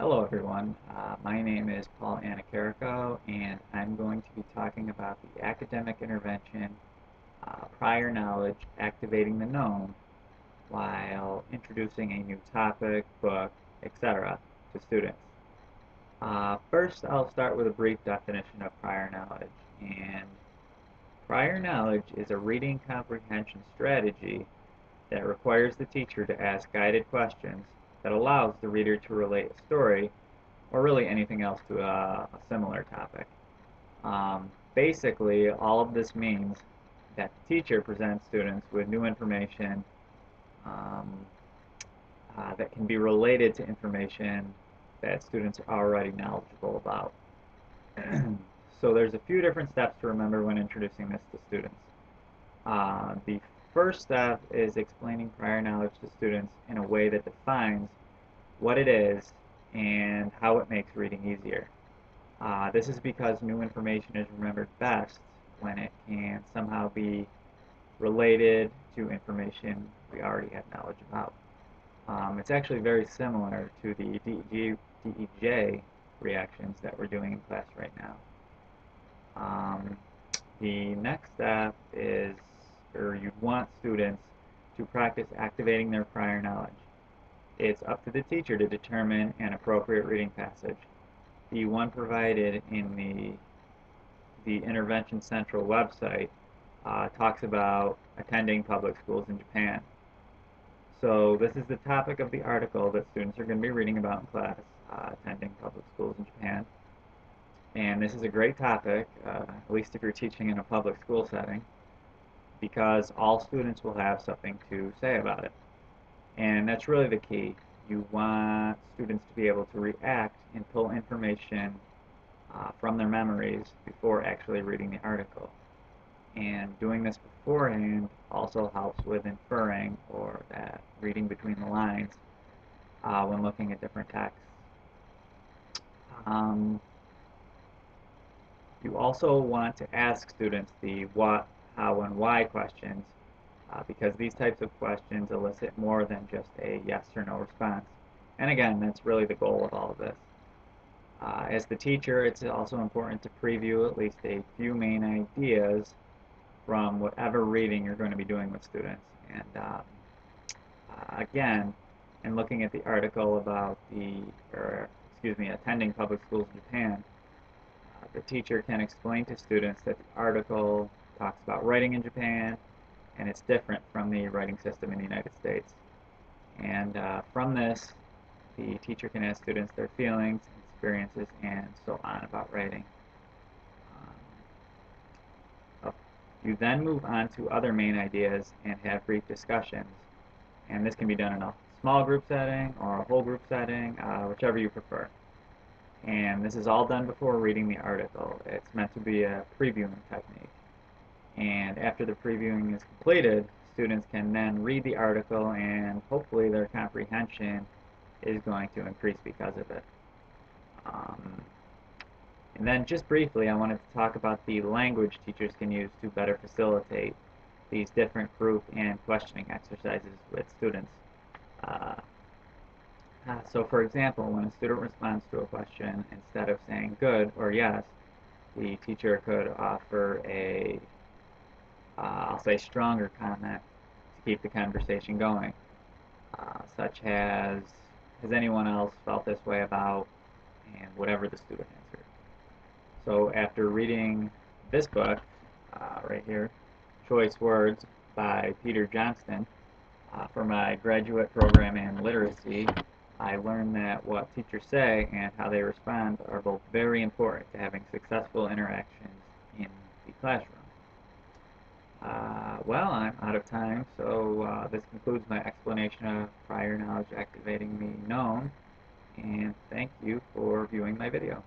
Hello everyone, my name is Paul Anacarico and I'm going to be talking about the academic intervention, prior knowledge, activating the known, while introducing a new topic, book, etc. to students. First, I'll start with a brief definition of prior knowledge. And prior knowledge is a reading comprehension strategy that requires the teacher to ask guided questions that allows the reader to relate a story or really anything else to a similar topic. Basically, all of this means that the teacher presents students with new information um, that can be related to information that students are already knowledgeable about. So there's a few different steps to remember when introducing this to students. The first step is explaining prior knowledge to students in a way that defines what it is and how it makes reading easier. This is because new information is remembered best when it can somehow be related to information we already have knowledge about. It's actually very similar to the DEJ reactions that we're doing in class right now. Um, the next step is, or you want students to practice activating their prior knowledge. It's up to the teacher to determine an appropriate reading passage. The one provided in the Intervention Central website talks about attending public schools in Japan. So this is the topic of the article that students are going to be reading about in class, attending public schools in Japan. And this is a great topic, at least if you're teaching in a public school setting, because all students will have something to say about it. And that's really the key. You want students to be able to react and pull information from their memories before actually reading the article. And doing this beforehand also helps with inferring or that reading between the lines when looking at different texts. Um, you also want to ask students the what, how, and why questions because these types of questions elicit more than just a yes or no response. And again, that's really the goal of all of this. As the teacher, it's also important to preview at least a few main ideas from whatever reading you're going to be doing with students. And again, in looking at the article about attending public schools in Japan, the teacher can explain to students that the article talks about writing in Japan, and it's different from the writing system in the United States. And from this, the teacher can ask students their feelings, experiences, and so on about writing. You then move on to other main ideas and have brief discussions. And this can be done in a small group setting or a whole group setting, whichever you prefer. And this is all done before reading the article. It's meant to be a previewing technique. And after the previewing is completed, students can then read the article and hopefully their comprehension is going to increase because of it. And then just briefly, I wanted to talk about the language teachers can use to better facilitate these different group and questioning exercises with students. Uh, so for example, when a student responds to a question, instead of saying good or yes, the teacher could offer a, I'll say stronger comment to keep the conversation going, such as, has anyone else felt this way about, and whatever the student answered. So after reading this book, right here, Choice Words by Peter Johnston, for my graduate program in literacy, I learned that what teachers say and how they respond are both very important to having successful interactions in the classroom. Well, I'm out of time, so this concludes my explanation of prior knowledge activating the known, and thank you for viewing my video.